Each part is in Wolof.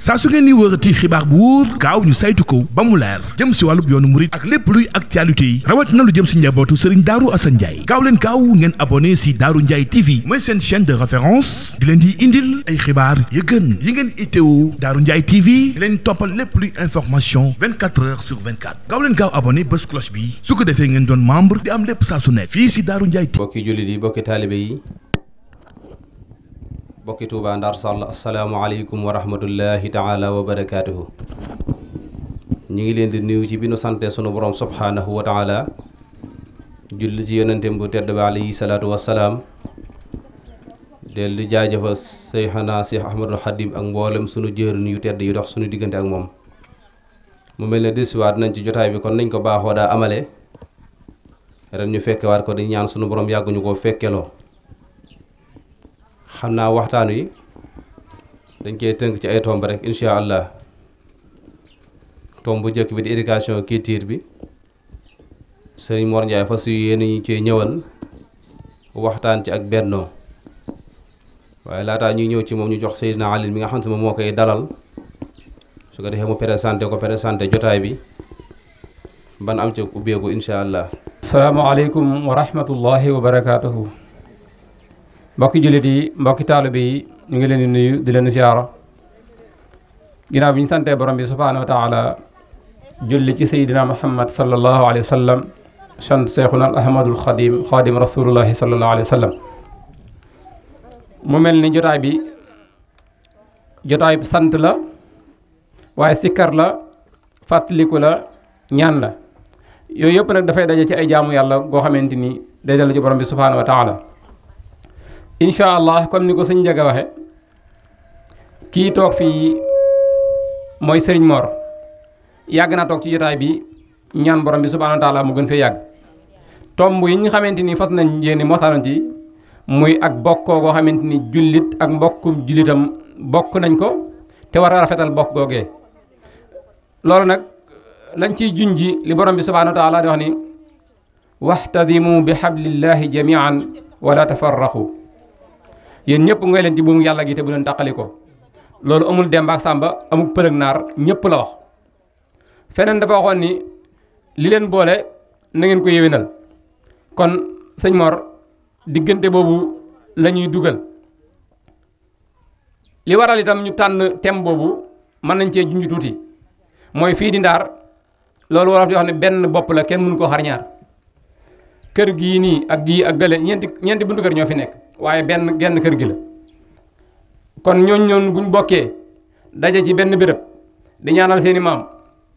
saa su ngeen ni wërati xibaar bu wóor gaaw ñu saytu ko ba mu leer jëm si wàllub yoonu murit ak lépp luy actualité yi rawat na lu jëm si njabootu Serigne Darou Assane Ndiaye gaaw leen gaaw ngeen abonné si Darou Ndiaye TV mooy seen chaîne de référence di leen di indil ay xibaar yu gën yi ngeen itteewu Darou Ndiaye TV di leen toppal lépp luy information 24 heures sur 24 gaaw leen gaaw abonné bés cloche bi su ko defee ngeen doon membre di am lépp saa su ne fii si Darou Ndiaye TV. bokki jullit yi bokki taalibe yi bokki Touba Ndar Sall asalaamaaleykum wa rahmatullahi taala wa barakaatuhu. ñu ngi leen di nuyu ci bi nu sante sunu borom subhaanahu wa taala julli ci yonenteem bu tedd ba alayhi salaatu wassalaam del di jaajëfa Seyxana Seex Ahmadul Xadim ak mboolem sunu jëriñ yu tedd yu dox sunu diggante ak moom. mu mel ne desiwaat nañ ci jotaay bi kon nañ ko baaxoo daa amale ren ñu fekkewaat ko di ñaan sunu borom yàgguñu koo fekkeloo. xam naa waxtaan wi dañ koy tënk ci ay tomb rek incha allah tomb bu njëkk bi di éducation culture bi sëriñ Mor Ndiaye fas yéene ñu cee ñëwal waxtaan ci ak bennoo waaye laataa ñuy ñëw ci moom ñu jox Seydina Ali mi nga xam ne moom moo koy dalal su ko defee mu présenté jotaay bi ban am ci ubbeeku incha allah. asalaamaaleykum wa rahmatullahi wa barakaatuhu. mbokki jullit yi mbokki taalibe yi ñu ngi leen di nuyu di leen ziyaara ginnaaw bi ñu santee borom bi subhaanahu wa taala julli ci seydina muhammad sallallahu alayhi wa sallam sant seexuna al ahmadul xadim rasulullahi sallallahu alayhi wa sallam. mu mel ni jotaay bi sant la waaye sikkar la fàttaliku la ñaan la yooyu yëpp nag dafay daje ci ay jaamu yàlla goo xamante ni day dal ci borom bi subhaanahu wa taala. incha allah comme ni ko sëñ Njaga waxe kii toog fii mooy sëriñ Mor yàgg naa toog ci jotaay bi ñaan borom bi subhaanahu wa taala mu gën fee yàgg tomb yi ñu xamante ni fas nañ yéene waxtaan ci muy ak bokkoo goo xamante ni jullit ak mbokkum jullitam bokk nañ ko te war a rafetal bokk googee loolu nag lañ ciy junji li borom bi subhaanahu wa taala di wax ni waxtadimu bi hablillahi jamian wala tafarraqu yéen ñëpp ngay leen ci buumu yàlla gi te bu leen tàqali ko loolu amul Demba ak Sàmba amul pëlëg naar ñëpp la wax feneen dafa waxoon ni li leen boole na ngeen ko yéwénal kon sëñ Mor diggante boobu la ñuy dugal li waral itam ñu tànn thème boobu mën nañ cee junj tuuti mooy fii di Ndaar loolu wolof di wax ne benn bopp la kenn mënu koo xar ñaar kër gii nii ak gii ak gële ñeenti buntu kër ñoo fi nekk waaye genn kër gi la kon ñooñ buñ bokkee daje ci benn béréb di ñaanal seeni maam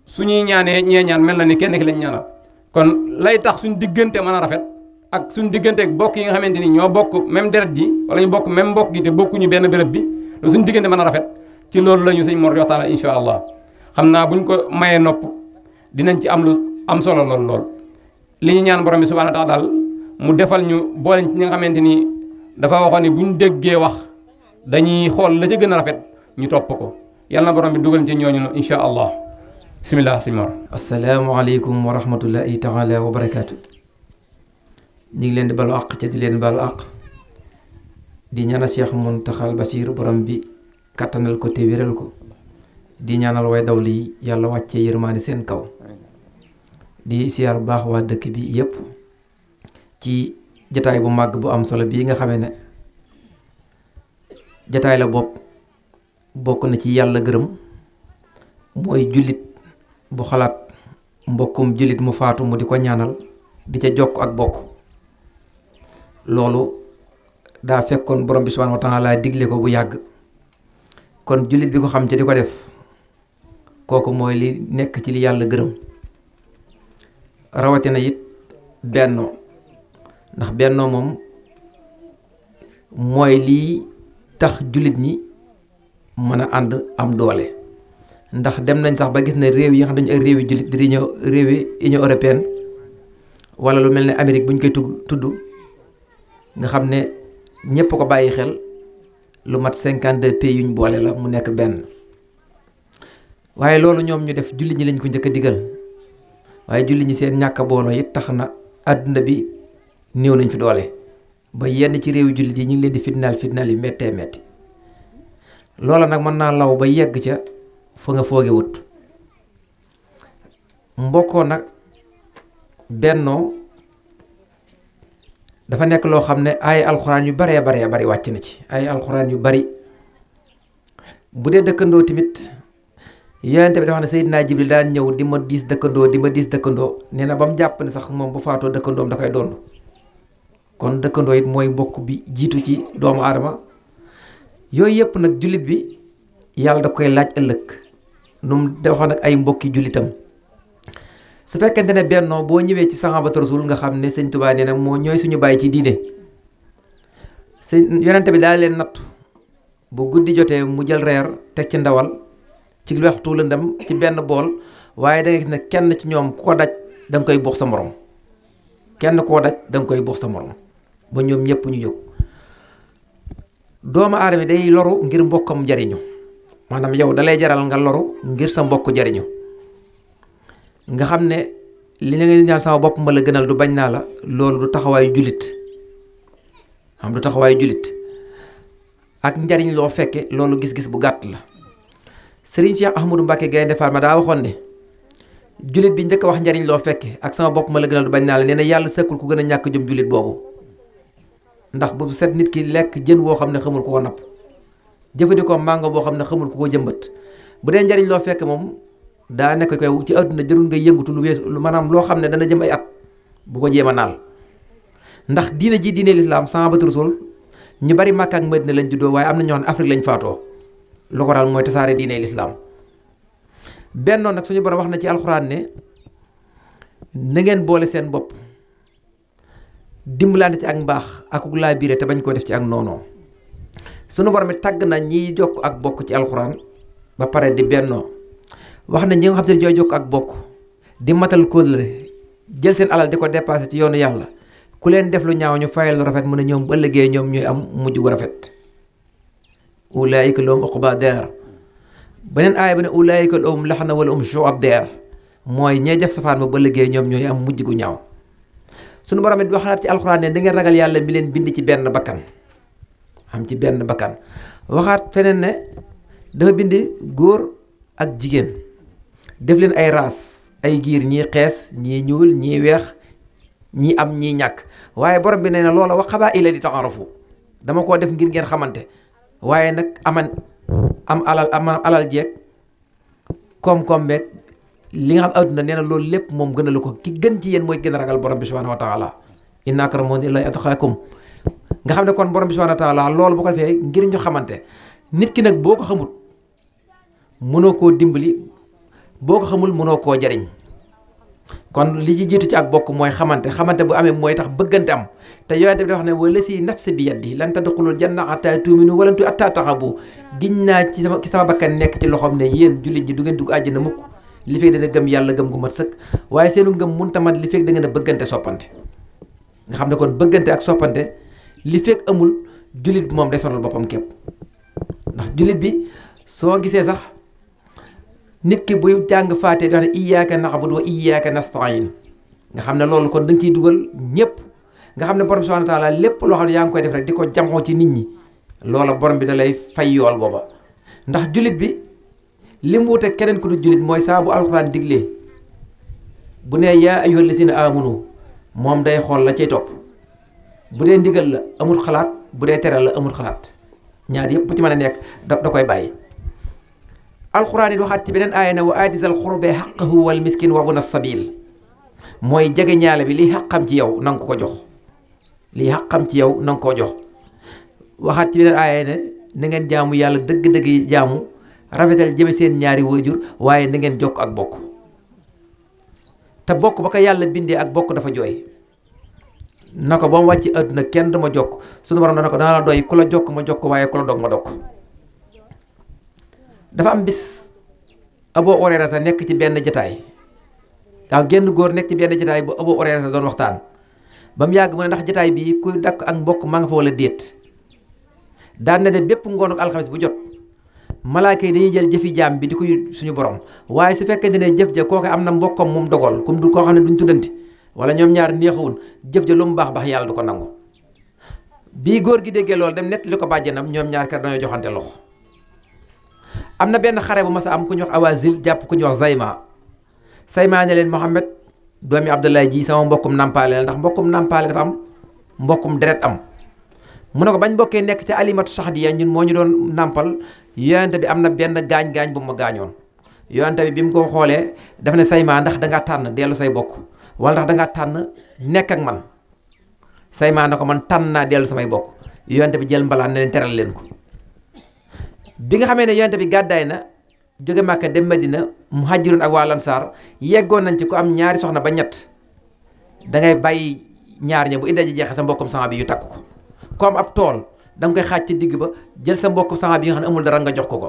suñuy ñaanee ñee ñaan mel na ni kenn ki lañ ñaanal kon lay tax suñ diggante mën a rafet ak suñ diggante ak bokk yi nga xamante ni ñoo bokk même deret ji wala ñu bokk même mbokk gi te bokkuñu benn béréb bi suñ diggante mën a rafet ci loolu la ñu sëñ Mor waxtaan insha allah xam naa buñ ko mayee nopp dinañ ci am lu am solo lool li ñu ñaan borom bi subhaanahu wa taala daal mu defal ñu booleñ ci ñi nga xamante ni dafa waxoon ni buñ déggee wax dañuy xool la ca gën a rafet ñu topp ko yàlla na borom bi dugal ci ñooñu insha allah bismillah sëñ Mor. asalaamaaleykum wa rahmatullahi taala wa barakaatu. ñu ngi leen di balu àq ca di leen balu àq di ñaanal Cheikh Muntaxal Bachir borom bi kattanal ko te wéral ko di ñaanal way daw lii yàlla wàccee yërmaani seen kaw di siyaar bu baax waa dëkk bi yépp ci jataay bu màgg bu am solo bii nga xamee ne jataay la bokk na ci yàlla gërëm mooy jullit bu xalaat mbokkum jullit mu faatu mu di ko ñaanal di ca jokk ak bokk loolu daa fekkoon borom bi subhaanahu wa taala digle ko bu yàgg kon jullit bi ko xam ca di ko def kooku mooy li nekk ci li yàlla gërëm rawatina it bennoo ndax bennoo moom mooy lii tax jullit ñi mën a ànd am doole ndax dem nañ sax ba gis ne réew yi nga xam dañu ay réewi jullit di réewi Union européenne wala lu mel ne Amérique bu ñu koy tudd nga xam ne ñépp ko bàyyi xel lu mat 52 pays yuñ boole la mu nekk benn waaye loolu ñoom ñu def jullit ñi lañ ko njëkk a digal waaye jullit ñi seen ñàkk a booloo it tax na àdduna bi néew nañ fi doole ba yenn ci réewi jullit yi ñu ngi leen di fitnaal yu méttee métti loola nag mën naa law ba yegg ca fa nga fooge wut. Mbokkoo nag bennoo dafa nekk loo xam ne ay alxuraan yu baree bari wàcc na ci ay alxuraan yu bari. bu dee dëkkandoo tamit yonent bi dafa ne Seydina Jibril daan ñëw di ma diis dëkkandoo nee na ba mu jàpp ne sax moom bu faatoo dëkkandoom da koy doon. kon dëkkandoo it mooy mbokk bi jiitu ci doomu aadama. yooyu yëpp nag jullit bi yàlla da koy laaj ëllëg nu mu waxoon nag ay mbokki jullitam. su fekkente ne bennoo boo ñëwee ci saxaabatu rasul nga xam ne sëñ Tuubaa nee na moo ñooy suñu bàyyi ci diine. yonent bi daal leen nattu bu guddi jotee mu jël reer teg ci ndawal ci waxtu lëndëm ci benn bool waaye da nga gis ne kenn ci ñoom ku ko daj da nga koy buux sa morom kenn koo daj da nga koy buux sa morom ba ñoom ñëpp ñu jóg. doomu aadama day loru ngir mbokkam jariñu maanaam yow dalay jaral nga loru ngir sa mbokk jariñu nga xam ne li nga ñaan sama bopp ma la gënal du bañ naa la loolu du taxawaayu jullit am du taxawaayu jullit ak njariñ loo fekke loolu gis-gis bu gàtt la. Serigne Cheikh Ahmadou Mbacké Gaynde Fatma daa waxoon ne jullit bi njëkk a wax njariñ loo fekke ak sama bopp ma la gënal du bañ naa la nee na yàlla sëkkul ku gën a ñàkk jëm jullit boobu. ndax bu set nit ki lekk jën woo xam ne xamul ku ko napp jëfandikoo màngo boo xam ne xamul ku ko jëmbat bu dee njariñ loo fekk moom daa nekk koy ci àdduna jërul nga yëngutu lu weesu lu maanaam loo xam ne dana jëm ay at bu ko jéem a naal. ndax diine ji diine lislaam sahabatu rasul ñu bari Makka ak Madina lañ juddoo waaye am na ñoo xam ne Afrique lañ faatoo lu ko waral mooy tasaare diine lislaam. bennoon nag suñu borom wax na ci alxuraan ne na ngeen boole seen bopp dimbalante ci ak mbaax ak laa biire te bañ koo def ci ak noonoo. sunu borom mi tàgg na ñiy jokk ak bokk ci alxuraan ba pare di bennoo wax na ñi nga xam ne ñooy jokk ak bokk di matal kóllëre jël seen alal di ko dépassé ci yoonu yàlla ku leen def lu ñaaw ñu fayal lu rafet mu ne ñoom bu ëllëgee ñoom ñooy am mujj gu rafet. ulaayika lahum uqba daar beneen aaya bi ne ulaayika lahum laxna wala shu'ab daar mooy ñay def safaan ba ëllëgee ñoom ñooy am mujj gu ñaaw. sunu borom it waxaat ci alxuraan ne da ngeen ragal yàlla mi leen bind ci benn bakkan am ci benn bakkan waxaat feneen ne dafa bind góor ak jigéen def leen ay raas ay giir ñii xees ñii ñuul ñii weex ñii am ñii ñàkk waaye borom bi nee na loola wax xabaa ila di taxarafu dama koo def ngir ngeen xamante waaye nag am alal jeeg koom-koom beeg li nga xam adduna nee na loolu lépp moom gënalu ko ki gën ci yéen mooy gën a ragal borom bi subhanahu wa taala inna akramakum indallahi atqakum nga xam ne kon borom bi subhanahu wa taala loolu bu ko defee ngir ñu xamante nit ki nag boo ko xamul mënoo koo dimbali boo ko xamul mënoo koo jariñ kon li ci jiitu ci ak bokk mooy xamante bu amee mooy tax bëggante am te yonent bi da wax ne wala si nafsi bi yaddi lan tadxulul janna hatta tu'minu wala hatta tahabu giñ naa ci sama bakkan nekk ci loxoom ne yéen jullit ñi du ngeen dugg àjjana mukk li fekk dana gëm yàlla gëm gu mat sëkk waaye seenu ngëm munta mat li fekk da ngeen a bëggante soppante nga xam ne kon bëggante ak soppante li fekk amul jullit bi moom day sonal boppam képp ndax jullit bi soo gisee sax nit ki buy jàng faatee di wax ne iyyaaka na'budu wa iyyaaka nasta'iin nga xam ne loolu kon da nga ciy dugal ñëpp nga xam ne borom subhaanahu wa taala lépp loo xam ne yaa ngi koy def rek di ko jamxoo ci nit ñi loola borom bi da lay fay yool booba ndax jullit bi li mu wute keneen ku du jullit mooy saa bu alxuraan diglee bu nee yaa ayyuhal lazina aamanu moom day xool la cay topp bu dee ndigal la amul xalaat bu dee tere la amul xalaat ñaar yëpp bu ci mën a nekk da koy bàyyi. alxuraan yi waxaat ci beneen aaya ne wa aati zal xurbaa haqqahu wal miskin wa bna sabil mooy jege ñaale bi liy xaqam ci yow na nga ko jox liy xaqam ci yow na nga koo jox waxaat ci beneen aaya ne na ngeen jaamu yàlla dëgg-dëgg jaamu rafetal jëme seen ñaari waajur waaye na ngeen jokk ak bokk te bokk ba ko yàlla bindee ak bokk dafa jooy na ko ba mu wàcc àdduna kenn du ma jokk suñu borom dana ko dana la doy ku la jokk ma jokk waaye ku la dog ma dog dafa am bis Abu Hurayrata nekk ci benn jataay waaw genn góor nekk ci benn jataay bu Abu Hurayrata doon waxtaan ba mu yàgg mu ne ndax jataay bi kuy dakk ak mbokk maa nga fa wala déet daan na de bépp ngoonu alxames bu jot malaaka yi dañuy jël jëfi jaam bi di ko suñu borom waaye su fekkente ne jëf ja kooku am na mbokkam moom dogal comme du koo xam ne duñ tuddanti wala ñoom ñaar neexawun jëf ja lu mu baax baax yàlla du ko nangu bii góor gi déggee loolu dem nettali ko bàjjenam ñoom ñaar kat dañoo joxante loxo am na benn xare bu mas a am ku ñuy wax Awazil jàpp ku ñuy wax Sayma ne leen Muhammad doomi Abdoulaye ji sama mbokkum nampaale la ndax mbokkum nampaale dafa am mbokkum deret am mu ne ko bañ bokkee nekk ci alimatu saxdiya ñun moo ñu doon nampal yonente bi am na benn gaañ-gaañ bu ma gaañoon yonente bi mu ko xoolee daf ne Sayma ndax dangaa tànn dellu say bokk wala ndax dangaa tànn nekk ak man Sayma na ko man tànn naa dellu samay bokk yonente bi jël mbalaan ne leen teral leen ko bi nga xamee ne yonente bi gàddaay na jóge Màkka dem Madina muhajirun ak waa Lansaar yeggoon nañ ci ku am ñaari soxna ba ñett dangay bàyyi ñaar ña bu idda ji jeexee sa mbokkum sama bi yu takk ko ku am ab tool da nga koy xaaj ci digg ba jël sa mbokk sama bi nga xam ne amul dara nga jox ko ko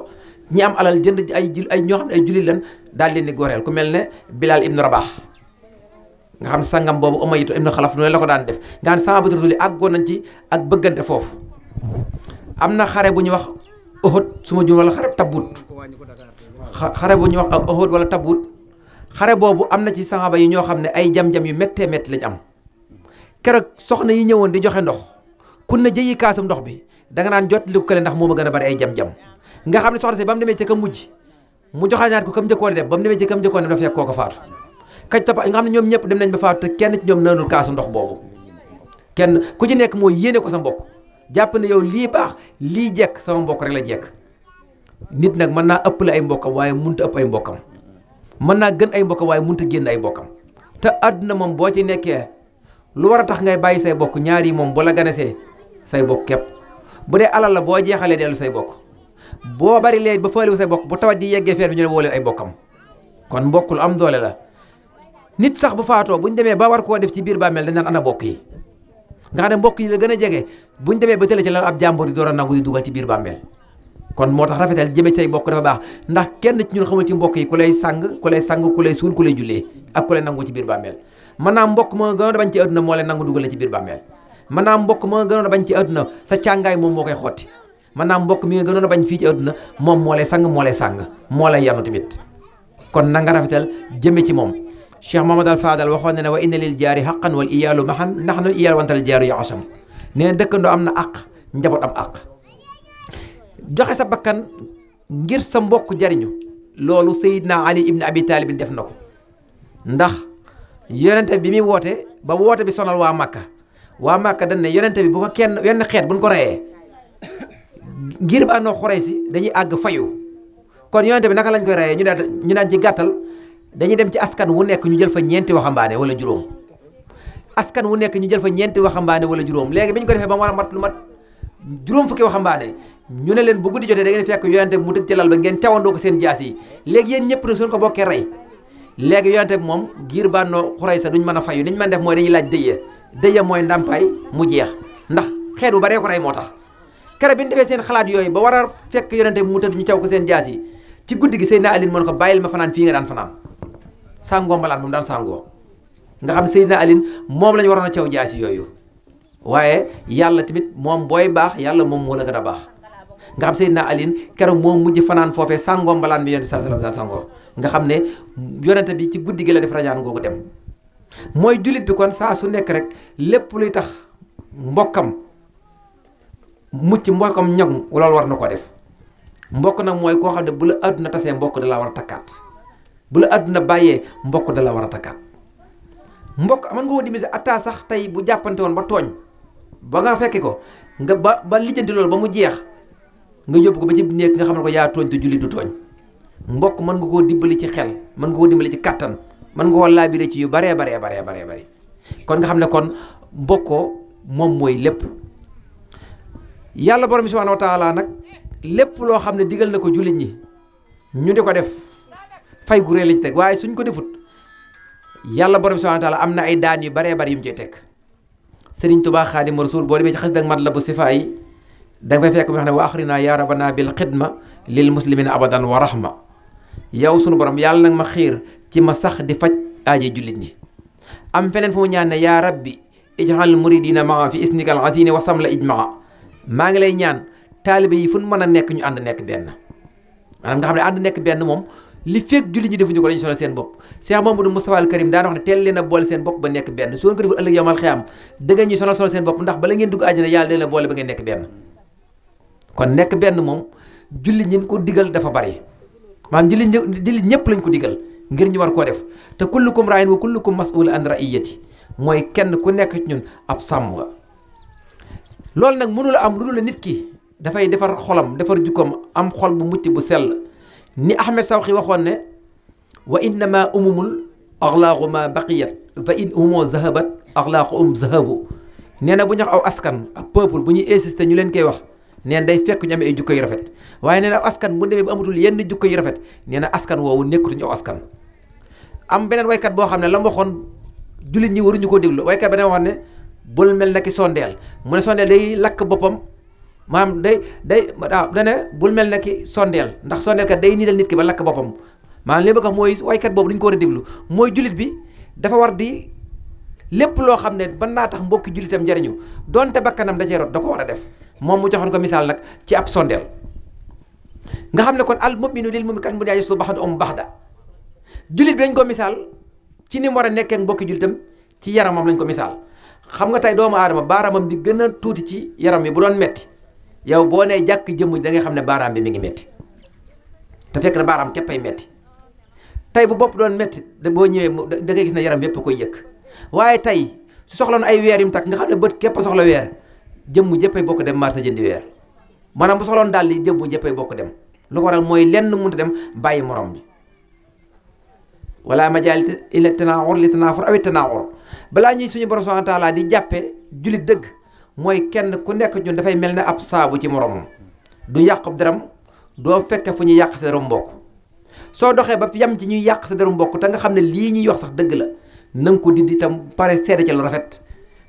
ñi am alal jënd ay ñoo xam ne ay jullit lan daal leen di goreel ku mel ne Bilal ibnu Rabah nga xam ne sangam boobu Umayya ibnu Xalaf noonu la ko daan def nga xam ne sama bi rasuli àggoon nañ ci ak bëggante foofu am na xare bu ñuy wax Uhud su ma jum wala xare bu ñuy wax Uhud wala Tabut xare boobu am na ci saxaaba yi ñoo xam ne ay jam-jam yu méttee métti lañ am keroog soxna yi ñëwoon di joxe ndox kun na jëyi kaasam ndox bi danga naan jot li ko kële ndax moo ma gën a bari ay jam-jam nga xam ne soxna si ba mu demee ci ka mujj mu joxañaat ko kam njëkkoon def ba mu demee ci kam njëkkoon def dafa fekk koo ko faatu kaj topp nga xam ne ñoom ñëpp dem nañ ba faatu te kenn ci ñoom naanul kaasu ndox boobu kenn ku ci nekk moo yéene ko sa mbokk jàpp ne yow lii baax lii jekk sama mbokk rek la jekk nit nag mën naa ëppale ay mbokkam waaye munta ëpp ay mbokkam mën naa gën ay mbokkam waaye munta génn ay mbokkam te àdduna moom boo ci nekkee lu war a tax ngay bàyyi say bokk ñaar yi moom bu la ganesee say bokk képp bu dee alal la boo jeexalee dellu say bokk boo bari léegi ba faaliwu say bokk bu tawat di yeggee feer bi ñu ne woo leen ay bokkam kon mbokk lu am doole la nit sax bu faatoo bu ñu demee ba war koo def ci biir bàmmeel dañ naan ana mbokk yi nga xam ne mbokk yi la gën a jege bu ñu demee ba tële ci lan ab jàmbur di door a nangu di dugal ci biir bàmmeel kon moo tax rafetal jëme ci say bokk dafa baax ndax kenn ci ñun xamul ci mbokk yi ku lay sang ku lay suul ku lay jullee ak ku lay nangu ci biir bàmmeel mën naa mbokk ma gënoon a bañ ci àdduna moo lay nangu dugal ci biir bàmmeel mën naa mbokk ma gënoon a bañ ci àdduna sa càngaay moom moo koy xotti mën naa mbokk mi nga gënoon a bañ fii ci àdduna moom moo lay sang moo lay yanu tamit kon na nga rafetal jëme ci moom Cheikh Mamadou Al Fadal waxoon na ne wa inna lil jaari haqqan wal iyaalu mahan nahnu al iyaal wantal jaaru yaasam nee na dëkkandoo am na àq njaboot am àq joxe sa bakkan ngir sa mbokk jariñu loolu Seydina Ali ibn Abi Talib def na ko ndax yonente bi muy woote ba woote bi sonal waa Makka dañ ne yonente bi bu ko kenn wenn xeet buñ ko reyee ngir ba noo xorey si dañuy àgg fayu kon yonente bi naka lañ koy reyee ñu daan ci gàttal dañuy dem ci askan wu nekk ñu jël fa ñeenti waxambaane wala juróom askan wu nekk ñu jël fa ñeenti waxambaane wala juróom léegi bi ñu ko defee ba mu war a mat lu mat juróom fukki waxambaane ñu ne leen bu guddi jotee da ngeen fekk yonente bi mu tëdd ci lal ba ngeen cawandoo ko seen jaas yi léegi yéen ñëpp nag suñ ko bokkee rey léegi yonente bi moom giir bànnoo xuray sa duñ mën a fayu niñ mën def mooy dañuy laaj dëye mooy ndàmpaay mu jeex ndax xeet bu baree ko rey moo tax kere bi ñu defee seen xalaat yooyu ba war a fekk yonente bi mu tëdd ñu caw ko seen jaas yi ci guddi gi Seydina Ali mën ko bàyyil ma fanaan fii nga daan fanaan sàngoo mbalaan moom daan sàngoo nga xam ne Seydina Ali moom la ñu waroon a caw jaas yi yooyu waaye yàlla tamit moom booy baax yàlla moom moo la gën a baax nga xam Seydina Ali keroog moo mujj fanaan foofee sàngoo mbalaan bi yonente sallallahu alayhi wasallam sàngoo nga xam ne yonente bi ci guddi gi la def rajaan googu dem mooy jullit bi kon saa su nekk rek lépp luy tax mbokkam mucc mbokkam ñoŋ loolu war na ko def mbokk nag mooy koo xam ne bu la àdduna tasee mbokk da la war a takkaat bu la àdduna bàyyee mbokk da la war a takkaat mbokk mën nga ko dimbali atta sax tey bu jàppante woon ba tooñ ba nga fekke ko nga ba lijjanti loolu ba mu jeex nga yóbbu ko ba ci néeg nga xam ne ko yaa tooñ te julli du tooñ mbokk mën nga koo dimbali ci xel mën nga koo dimbali ci kattan mën nga koo laabire ci yu baree kon nga xam ne kon mbokkoo moom mooy lépp yàlla borom bi subhanahu wa taala nag lépp loo xam ne digal na ko jullit ñi ñu di ko def fay gu rëy la ci teg waaye suñ ko defut yàlla borom bi subhanahu wa taala am na ay daan yu baree bari yu mu cee teg Sëriñ Tuubaa Xaadimu Rasuul boo demee ci xasida ak Matlabu Sifaa yi da nga fay fekk mu wax ne wa axrina ya rabbana bil xidma lil muslimina abadan wa rahma yow sunu borom yàlla nag ma xiir ci ma sax di faj aaje jullit ñi am feneen fu mu ñaan ne yaa rabbi ij'al muridina maa fi isnikal azini wa samla ijmaa maa ngi lay ñaan taalibe yi fu ñu mën a nekk ñu ànd nekk benn maanaam nga xam ne ànd nekk benn moom li fekk jullit ñi defuñu ko dañu solo seen bopp Cheikh Mamadou Moustapha al Karim daan wax ne teel leen a boole seen bopp ba nekk benn su ngeen ko deful ëllëg yawmal xiyaam da ngeen ñuy solo seen bopp ndax bala ngeen dugg àjjana yàlla dina leen a boole ba ngeen nekk benn kon nekk benn moom jullit ñi ko digal dafa bari maanaam jullit ñëpp lañ ko digal ngir ñu war koo def te kullukum ra'in wa kullukum mas'ul an ra'iyati mooy kenn ku nekk ci ñun ab sàmm nga loolu nag mënula am lu dul nit ki dafay defar xolam defar jukkoom am xol bu mucc bu sell ni Ahmed Sawqi waxoon ne wa innama umumul axlaaqu ma baqiyat fa in humo zahabat axlaaqu zahabu nee na bu ñu wax aw askan ak peuple bu ñuy insister ñu leen koy wax neen day fekk ñu amee ay jukko yu rafet waaye nee na askan bu demee bu amatul yenn jukko yu rafet nee na askan woowu nekkutuñu aw askan am beneen waykat boo xam ne la mu waxoon jullit ñi waruñu koo déglu waykat beneen waxoon ne bul mel na ki sondeel mu ne sondeel day lakk boppam maanaam dane bul mel na ki sondeel ndax sondeel kat day niital nit ki ba lakk boppam maanaam li bëgg wax mooy waykat boobu duñ ko war a déglu mooy jullit bi dafa war di lépp loo xam ne mën naa tax mbokki jullitam njariñu donte bakkanam da cee rot da ko war a def moom mu joxoon ko misaal nag ci ab sondeel nga xam ne kon al mu'minu lil mu'min kan mu daa yaslu baxdu baxda jullit bi dañ ko misaal ci ni mu war a nekkee mbokki jullitam ci yaramam lañ ko misaal xam nga tey doomu aadama baaraamam bi gën a tuuti ci yaram bi bu doon metti yow boo nee jàkk jëmm da ngay xam ne baaraam bi mi ngi metti te fekk na baaraam képp ay metti tey bu bopp doon metti boo ñëwee da ngay gis ne yaram yépp koy yëkk waaye tey su soxloon ay weer yu mu takk nga xam ne bët képp soxla weer jëmm jëppay bokk dem marché jëndi weer maanaam bu soxloon daal li jëmm jëppay bokk dem lu ko waral mooy lenn mënut a dem bàyyi morom bi wala majaal ila tanaawur li tanaafur awi tanaawur balaa ñuy suñu borom subhanahu wa taala di jàppe jullit dëgg mooy kenn ku nekk ñun dafay mel ne ab saabu ci moromam du yàq daram doo fekke fu ñuy yàq sa deru mbokk soo doxee ba yam ci ñuy yàq sa deru mbokk te nga xam ne lii ñuy wax sax dëgg la na nga ko dindi itam pare seede ca lu rafet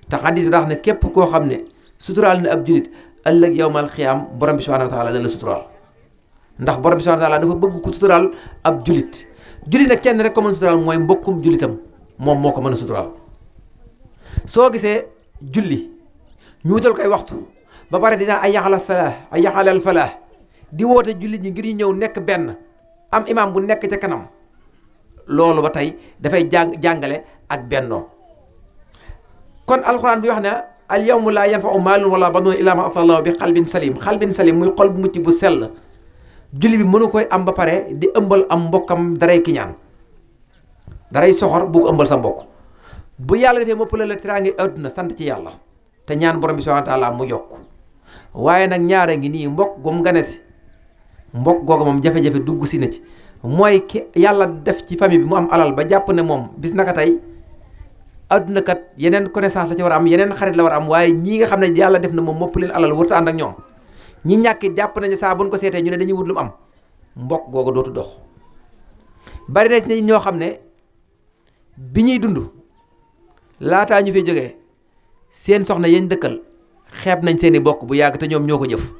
te xadis bi daa xam ne képp koo xam ne suturaal na ab jullit ëllëg yawmal xiyaam borom bi subhanahu wa taala la suturaal ndax borom bi subhanahu wa taala dafa bëgg ku suturaal ab jullit jullit nag kenn rek ko mën a suturaal mooy mbokkum jullitam moom moo ko mën a suturaal soo gisee julli ñu wutal koy waxtu ba pare dinaa ay yaxala salaah ay yaxalal falaah di woote jullit ñi ngir ñu ñëw nekk benn am imam bu nekk ca kanam loolu ba tey dafay jàngale ak bennoo kon alxuraan bi wax ne al yawma laa yanfa'u maalun wala banuun illaa man ataa Allaaha bi xalbin salim muy xol bu mucc bu sell julli bi mënu koy am ba pare di ëmbal am mbokkam daray kiñaan daray soxor bu ko ëmbal sa mbokk bu yàlla defee moppale la teraange àdduna sant ci yàlla te ñaan borom bi subhaanahu wa taala mu yokk waaye nag ñaara ngi nii mbokk gum nga ne si mbokk googu moom jafe-jafe dugg si na ci mooy ki yàlla def ci famille bi mu am alal ba jàpp ne moom bis naka tey àdduna kat yeneen connaissance la ci war a am yeneen xarit la war a am waaye ñii nga xam ne yàlla def na moom mopp leen alal warta ànd ak ñoom ñi ñàkk jàpp nañu saa buñ ko seetee ñu ne dañuy wut lu mu am mbokk googu dootu dox bari na ci ñoo xam ne bi ñuy dund laataa ñu fay jógee seen soxna yéen dëkkal xeeb nañ seeni bokk bu yàgg te ñoom ñoo ko jëf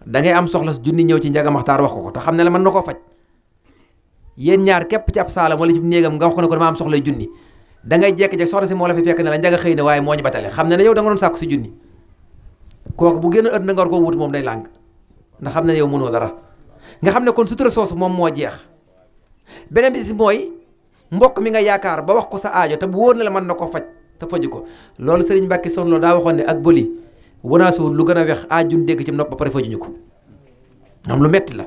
da ngay am soxla si junni ñëw ci Njaga Maxtaar wax ko te xam ne la mën na koo faj yéen ñaar képp ci ab saalam wala ci néegam nga wax ko ne ko dama am soxlay junni da ngay jekk-jekk soxna si moo la fi fekk ne la Njaga xëy na waaye moo ñu batale xam ne ne yow da nga doon sàkku si junni kooku bu génn ëtt na nga war koo wut moom day làng ndax xam ne yow mënoo dara nga xam ne kon sutura soosu moom moo jeex beneen bi si mooy mbokk mi nga yaakaar ba wax ko sa aajo te bu wóor na la mën na ko faj te faju ko loolu Sëriñ Mbàkke Soxna Lo daa waxoon ne ak bëli wanaasuwul lu gën a wex aajun dégg ci nopp ba pare fajuñu ko am lu metti la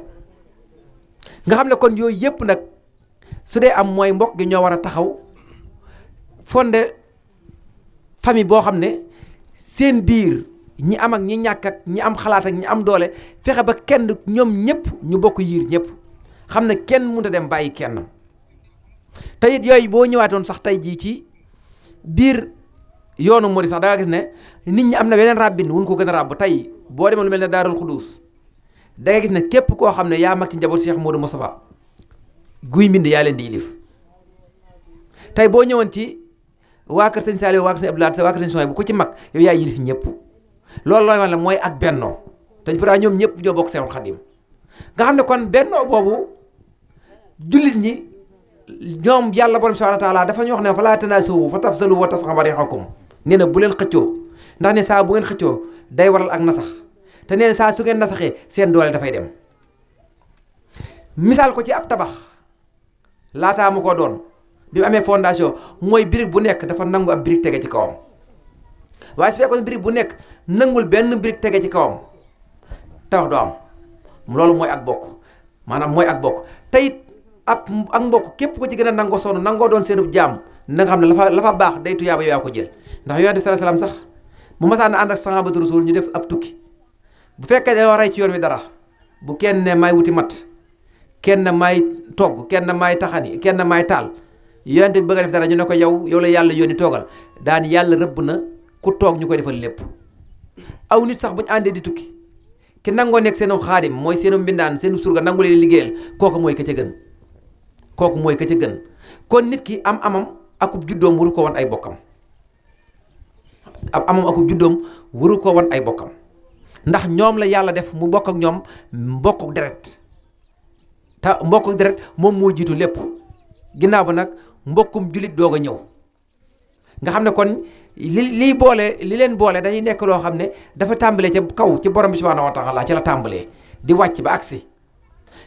nga xam ne kon yooyu yëpp nag su dee am mooy mbokk gi ñoo war a taxaw fonde famille boo xam ne seen biir ñi am ak ñi ñàkk ak ñi am xalaat ak ñi am doole fexe ba kenn ñoom ñëpp ñu bokk yiir ñëpp xam ne kenn mënut a dem bàyyi kenn te it yooyu boo ñëwaatoon sax tey jii ci biir yoonu Murid sax da nga gis ne nit ñi am na beneen ràbbin wuñ ko gën a ràbb tey boo demee lu mel ne Daarul Xuduus da nga gis ne képp koo xam ne yaa mag ci njaboot Cheikh Modou Moustapha guy mbind yaa leen di yilif tey boo ñëwoon ci waa kër sëñ Saliou waa kër sëñ Abdoulaye waa kër sëñ Soy bu ko ci mag yow yaa yilif ñëpp loolu looy wax la mooy ak bennoo te pourtant ñoom ñëpp ñoo bokk Seexul Xadim nga xam ne kon bennoo boobu jullit ñi ñoom yàlla borom subhanahu wa taala dafa ñu wax ne fa laa tanaasawu fa tafsalu wa tasxaba riixakum nee na bu leen xëccoo ndax ne saa bu ngeen xëccoo day waral ak nasax te nee na saa su ngeen nasaxee seen doole dafay dem misaal ko ci ab tabax laataa mu ko doon bi mu amee fondation mooy brique bu nekk dafa nangu ab brique tege ci kawam waaye su fekkoon brique bu nekk nangul benn brique tege ci kawam tabax du am loolu mooy ak bokk maanaam mooy ak bokk te it ak mbokk képp ko ci gën a nangoo sonn nangoo doon seenub jaam na nga xam ne la fa baax day tuyaaba yaa ko jël ndax yonent bi sallallahu alayhi wasallam sax bu masaan ànd ak sahabatu rasul ñu def ab tukki bu fekkee dañoo rey ci yoon wi dara bu kenn ne may wuti mat kenn may togg kenn may taxani kenn may taal yonent bi bëgg a def dara ñu ne ko yow la yàlla yónni toogal daan yàlla rëbb na ku toog ñu koy defal lépp aw nit sax bu ñu àndee di tukki ki nangoo nekk seenu xaadim mooy seenu mbindaan seenu surga nangu leen liggéeyal kooku mooy ka ca gën kooku mooy ka ca gën kon nit ki amam akub juddoom waru ko wan ay bokkam amam akub juddoom waru ko wan ay bokkam ndax ñoom la yàlla def mu bokk ak ñoom mbokku deret te mbokku deret moom moo jiitu lépp ginnaaw ba nag mbokkum jullit doog a ñëw nga xam ne kon li leen boole dañuy nekk loo xam ne dafa tàmbalee ca kaw ci borom bi subhanahu wa taala ci la tàmbalee di wàcc ba agsi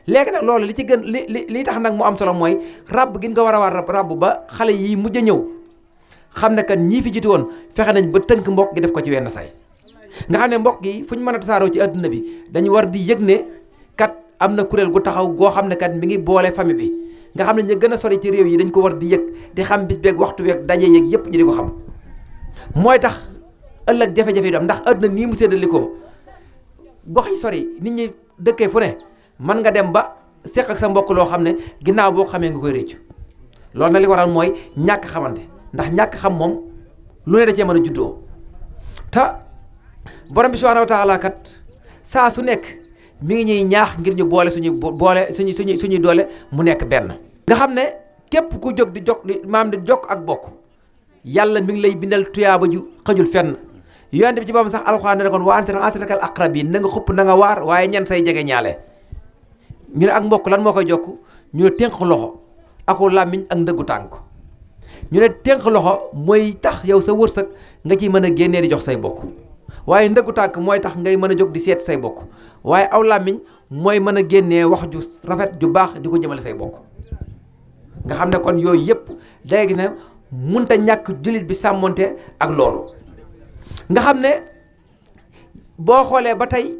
léegi nag loolu li ci gën li tax nag mu am solo mooy ràbb gi nga war a war ràbb ba xale yi mujj a ñëw xam ne kat ñii fi jiitu woon fexe nañ ba tënk mbokk gi def ko ci wenn say nga xam ne mbokk gi fu ñu mën a tasaaroo ci adduna bi dañu war di yëg ne kat am na kuréel gu taxaw goo xam ne kat mi ngi boole famille bi nga xam ne ñu gën a sori ci réew yi dañ ko war di yëg di xam bis beeg waxtu beeg daje yeeg yëpp ñu di ko xam mooy tax ëllëg jafe-jafe yi du am ndax adduna nii mu séddalikoo gox yi sori nit ñi dëkkee fu ne mën nga dem ba seq ak sa mbokk loo xam ne ginnaaw boo ko xamee nga koy réccu loolu na li waral mooy ñàkk xamante ndax ñàkk xam moom lu ne da cee mën a juddoo te borom bi subhanahu wa taala kat saa su nekk mi ngi ñuy ñaax ngir ñu boole suñuy doole mu nekk benn. nga xam ne képp ku jóg di jokk ak bokk yàlla mi ngi lay bindal tuyaaba ju xëjul fenn yonent bi ci boppam sax alxuraan ne kon wa anzir ashiratakal aqrabiin na nga xupp na nga waar waaye ñan say jege ñaale ñu ne ak mbokk lan moo koy jokk ñu ne tënk loxo aku làmmiñ ak ndëggu tànk ñu ne tënk loxo mooy tax yow sa wërsëg nga ciy mën a génnee di jox say bokk waaye ndëggu tànk mooy tax ngay mën a jóg di seet say bokk waaye aw làmmiñ mooy mën a génnee wax ju rafet ju baax di ko jëmale say bokk nga xam ne kon yooyu yëpp day gis ne munta ñàkk jullit bi sàmmonte ak loolu nga xam ne boo xoolee ba tey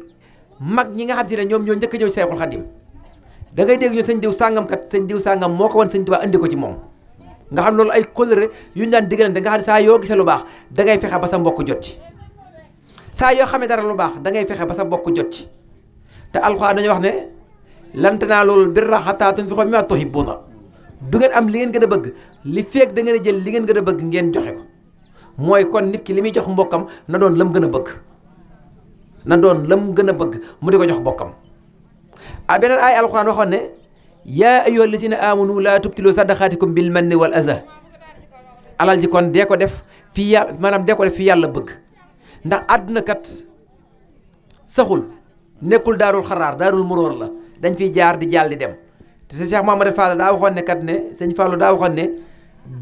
mag ñi nga xam si ne ñoom ñoo njëkk a ñëw Seexul Xadim da ngay dégg ñu sëñ diw sàngam kat sëñ diw sàngam moo ko wan sëñ Tuubaa indi ko ci moom nga xam loolu ay kóllëre yu ñu daan digalante nga xam ne saa yoo gisee lu baax da ngay fexe ba sa mbokk jot ci saa yoo xamee dara lu baax da ngay fexe ba sa mbokk jot ci te alxuraan dañuy wax ne lan tanaalul birra hattaa tunfiqu mimmaa tuhibbuuna du ngeen am li ngeen gën a bëgg li feeg da ngeen a jël li ngeen gën a bëgg ngeen joxe ko mooy kon nit ki li muy jox mbokkam na doon lam gën a bëgg na doon lam gën a bëgg mu di ko jox mbokkam a beneen ay alxuraan waxoon ne yaa ayyuhal lazina amanu laa tubtilu sadaqaatikum bil manni wal aza alal ji kon dee ko def fii yàlla maanaam dee ko def fii yàlla bëgg ndax àdduna kat saxul nekkul daarul xaraar daarul muróor la dañ fiy jaar di jàll di dem te sa Cheikh Mamadou Fall daa waxoon ne kat ne sëñ Fallou daa waxoon ne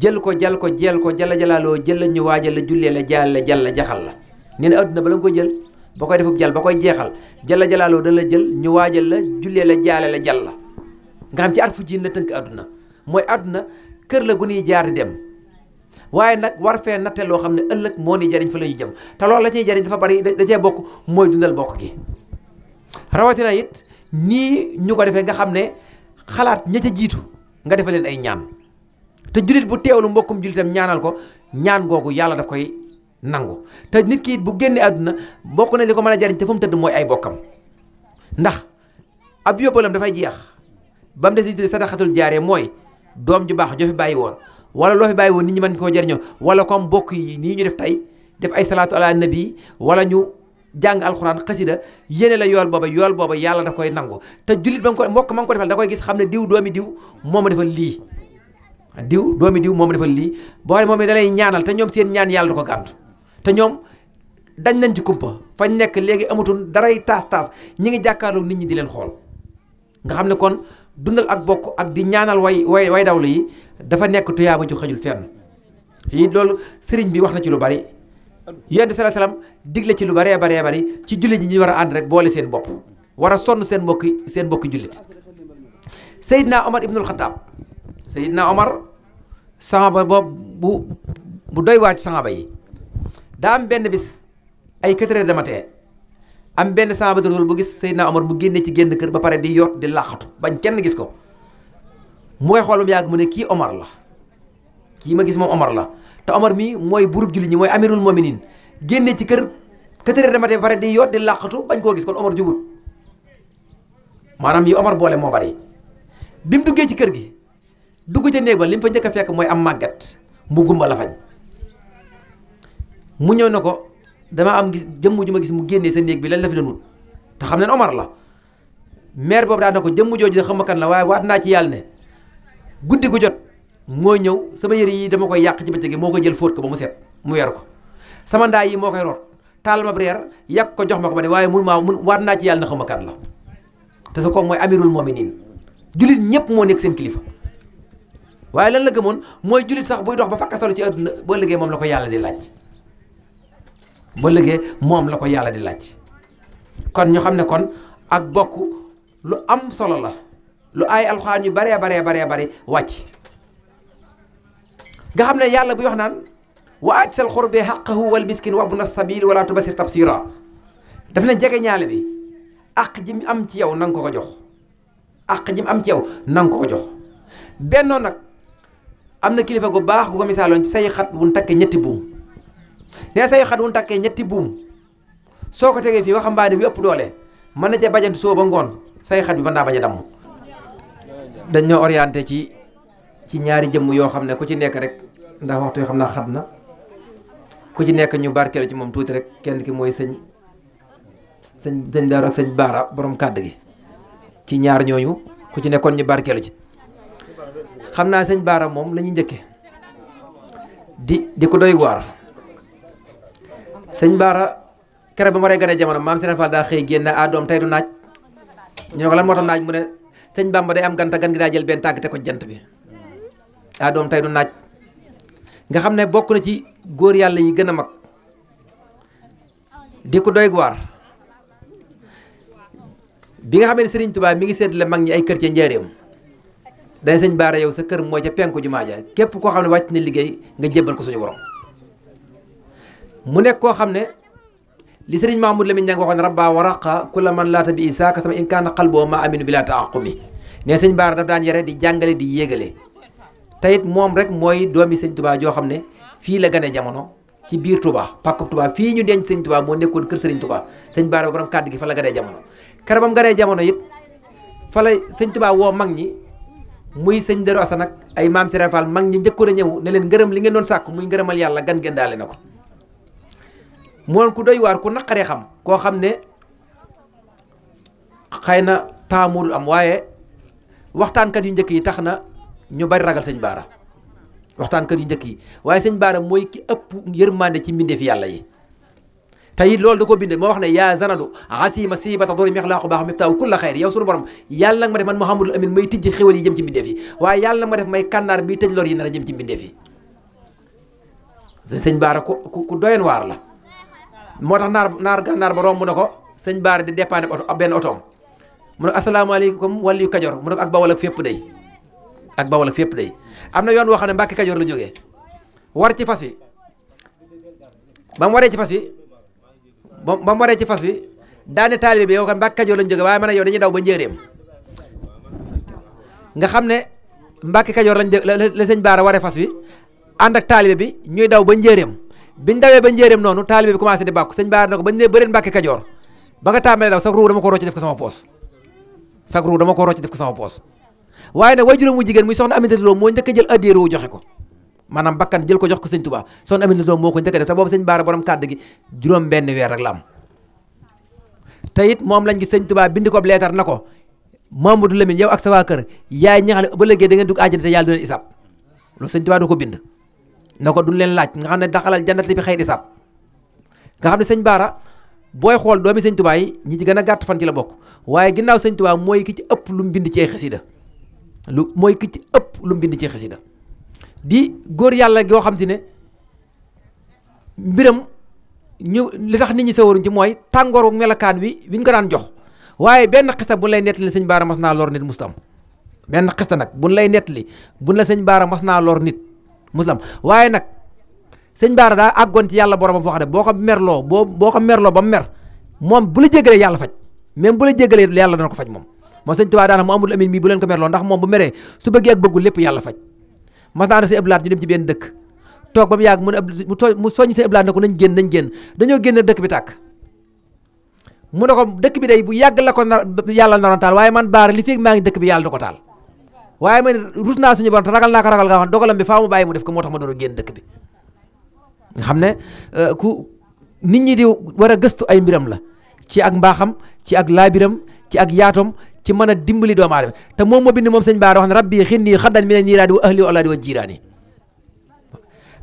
jël ko jal ko jeel ko jalla jalaaloo jël la ñu waajal la jullee la jaal la jàll la jaxal la nee na àdduna ba la nga ko jël ba koy defub jal ba koy jeexal jalla jalaaloo da la jël ñu waajal la jullee la jaale la jàll la nga xam ci at fu jiin la tënk àdduna mooy àdduna kër la gu ñuy jaar di dem waaye nag war fee natte loo xam ne ëllëg moo ni jariñ fa la ñu jëm te loolu la ciy jariñ dafa bari da cee bokk mooy dundal bokk gi rawatina it nii ñu ko defee nga xam ne xalaat ña ca jiitu nga defe leen ay ñaan te jullit bu teewlu mbokkum jullitam ñaanal ko ñaan googu yàlla daf koy nangu te nit ki it bu génnee àdduna bokk na li ko mën a jariñ te fu mu tëdd mooy ay bokkam ndax ab yóbbalam dafay jeex ba mu des li tudde sadaxatul jaaree mooy doom ju baax joo fi bàyyi woon wala loo fi bàyyi woon nit ñi mën koo jariñoo wala comme mbokk yi nii ñu def tey def ay salaatu ala nabi wala ñu jàng alxuraan xasida yéene la yool booba yàlla da koy nangu te jullit ba nga ko mbokk ma nga ko defal da koy gis xam ne diw doomi diw moo ma defal lii diw doomi diw moo ma defal lii boo xam ne moom da lay ñaanal te ñoom seen ñaan yàlla du ko gàntu te ñoom dañ nañ ci kumpa fañ nekk léegi amatul daray taas ñi ngi jàkkaarloo nit ñi di leen xool nga xam ne kon dundal ak bokk ak di ñaanal way dawlu yi dafa nekk tuyaaba ju xajul fenn yi loolu sëriñ bi wax na ci lu bari yonent sallallahu alayhi wasallam digle ci lu baree bari ci jullit ñi ñu war a ànd rek boole seen bopp war a sonn seen mbokki jullit Seydina Omar ibnul Xataab Seydina Omar saxaaba boobu bu doy waa ci saxaaba yi daa am benn bis ay 4 heures de matin am benn sahaaba rasul bu gis Seydina Omar mu génne ci génn kër ba pare di yoot di làqatu bañ kenn gis ko mu koy xool ba mu yàgg mu ne kii Omar la kii ma gis moom Omar la te Omar mii mooy burub julli ñi mooy amirul mominin génne ci kër 4 heures du matin ba pare di yoot di làqatu bañ koo gis kon Omar jubut maanaam yi Omar boole moo bari bi mu duggee ci kër gi dugg ca néeg ba li mu fa njëkk a fekk mooy am màggat mu gumba la fañ mu ñëw na ko dama am gis jëmm ju ma gis mu génnee sa néeg bi lan la fi doon wut te xam ne Omar la maire boobu daan na ko jëmm jooju de xam ma kan la waaye waat naa ci yàlla ne guddi gu jot mooy ñëw sama yëre yi dama koy yàq ci bëccëg gi moo koy jël fóot ko ba mu set mu wer ko sama ndaa yi moo koy root taal ma reer yàq ko jox ma ko ba ne waaye mun waat naa ci yàlla na xam ma kan la te sa kooku mooy amirul mominin jullit ñëpp moo nekk seen kilifa waaye lan la gëmoon mooy jullit sax buy dox ba fakkastalu ci àdduna boo liggéey moom la ko yàlla di laaj ba liggéey moom la ko yàlla di laaj kon ñu xam ne kon ak bokk lu am solo la lu ay alxuraan yu baree bari wàcc nga xam ne yàlla buy wax naan wa aati sal xurbi xaqahu wal miskin wa abna sabil wala tubasir tabsira daf ne jege ñaale bi àq ji mu am ci yow na nga ko jox àq ji mu am ci yow na nga ko jox bennoo nag am na kilifa gu baax gu ko misaaloon ci say xat wun takkee ñetti buum nee say xat wun takkee ñetti buum soo ko tegee fii waxambaane bi ëpp doole mën na cee bajantu soo ba ngoon say xat bi mën naa bañ a damm dañ ñoo orienté ci ñaari jëmm yoo xam ne ku ci nekk rek ndax waxtu yoo xam naa xat na ku ci nekk ñu barkeelu ci moom tuuti rek kenn ki mooy sëñ Daaru ak sëñ Baara borom kàdd gi ci ñaar ñooñu ku ci nekkoon ñu barkeelu ci xam naa sëñ Baara moom la ñuy njëkke di ko doy waar sëñ Baara kere ba ma rey gane jamono maam Serigne Fall daa xëy génn doom tey du naaj ñu ne ko lan moo tax naaj mu ne sëñ Bamba day am ganta gan gi daa jël benn tànk te ko jant bi doom tey du naaj nga xam ne bokk na ci góor yàlla yi gën a mag di ko doy waar bi nga xam ne Serigne Touba mi ngi séddale mag ñi ay kër ca njaareem day sëñ Baara yow sa kër mooy ca penku jumaa ja képp koo xam ne wàcc na liggéey nga jébbal ko suñu borom mu nekk koo xam ne li Serigne Mahmoud Lamine Niang waxoon rabba waraqa kulla man laata bi isaaka sama in kaana qalboo ma aminu bi laa taaqumi ne sëñ Baara daf daan yare di jàngale di yéegale te it moom rek mooy doomi sëñ Touba joo xam ne fii la gane jamono ci biir Touba pàkkub Touba fii ñu denc sëñ Touba moo nekkoon kër Serigne Touba sëñ Baara borom kàddu gi fa la ganee jamono kere ba mu ganee jamono it fa la sëñ Touba woo mag ñi muy sëñ Darou Assane ak ay maam Serigne Fall mag ñi njëkkoon a ñëw ne leen ngërëm li ngeen doon sàkk muy ngërëmal yàlla gan ngeen daale na ko moom ku doy waar ku naqaree xam koo xam ne xëy na taamul am waaye waxtaankat yu njëkk yi tax na ñu bari ragal sëñ Baara waxtaankat yu njëkk yi waaye sëñ Baara mooy ki ëpp yërmande ci mbindeef yàlla yi te it loolu da ko binde moo wax ne yaa zanadu asima sibata dori mexlaaqu baax miftaaw kulla xayr yow sunu borom yàlla nag ma def man Mouhamadul Amin may tijji xéwal yi jëm ci mbindeef yi waaye yàlla nag ma def may kànnaar bi tëj lor yi nar a jëm ci mbindeef yi sëñ Baara ku doyen waar la moo tax naar gànnaar ba romb na ko sëñ Baara di dépanner oto benn otoom mu ne asalaamaaleykum wàllu Kajoor mu ne ko ak Bawol ak fépp day ak Bawol ak fépp day am na yoon woo xam ne Mbàkke Kajoor la jógee war ci fas wi ba mu waree ci fas wi ba mu waree ci fas wi daane taalibe bi yow kan Mbàkke Kajoor lañ jógee waaye man ak yow dañuy daw ba njéeréem nga xam ne Mbàkke Kajoor lañ la sëñ Baara waree fas wi ànd ak taalibe bi ñuy daw ba njéeréem biñ dawee ba njéeréem noonu taalibe bi commencé di bàkku sëñ Baara na ko bañ ne bëreen Mbàkke Kajoor ba nga tàmbalee daw sax ruu dama ko rocc def ko sama poos sax ruu dama ko rocc def ko sama poos waaye nag waajuram mu jigéen muy soxna Aminata Lo moo njëkk a jël addiya ruu joxe ko maanaam bakkan jël ko jox ko sëñ Touba soxna Aminata Lo moo ko njëkk a def te boobu sëñ Baara borom kàddu gi juróom benn weer rek la am te it moom lañ gis sëñ Touba bind ko leetar na ko Mamadou Lamine yow ak sa waa kër yaay ñi nga xam ne ba léegi da ngeen dugg àjjana te yàlla du leen isaab loolu sëñ Touba du ko bind na ko duñ leen laaj nga xam ne daxalal jannati bi xëy isaab nga xam ne sëñ Baara booy xool doomi sëñ Touba yi ñi ci gën a gàtt fan ci la bokk waaye ginnaaw sëñ Touba mooy ki ci ëpp lu mu bind ci ay xasida mooy ki ci ëpp lu mu bind ci xasida di góor yàlla goo xam si ne mbiram ñu li tax nit ñi sawaruñ ci mooy tàngooru melokaan wi ñu ko daan jox waaye benn xista bu lay nettali sëñ Baara mas naa lor nit mustam benn xista nag buñ lay nettali buñ la sëñ Baara mas naa lor nit muslam waaye nag sëñ Baara daa àggoon ci yàlla boromam foo xam ne boo ko merloo ba mu mer moom bu la jéggalee yàlla faj même bu la jéggalee yàlla dana ko faj moom sëñ Tuubaa daana mu amul amin mii bu leen ko merloo ndax moom bu meree su bëggee ak bëggul lépp yàlla faj mas naa ne say ëblaat ñu dem ci benn dëkk toog ba mu yàgg mu soññ say ëblaat ne ko nañ génn dañoo génn dëkk bi tàkk mu ne ko dëkk bi day bu yàgg la ko yàlla naroon taal waaye man baara li fekk maa ngi dëkk bi yàlla da ko taal waaye man rus naa suñu borom te ragal naa ko ragal nga xam dogalam bi faa mu bàyyi mu def ko moo tax ma doon génn dëkk bi nga xam ne ku nit ñi di war a gëstu ay mbiram la ci ak mbaaxam ci ak laabiram ci ak yaatom ci mën a dimbali doomu aadama te moom moo bind moom sëñ Baara wax ne rabbi xinni xaddan mi ne niiraadi wa ahli wa awlaadi wa jiiraani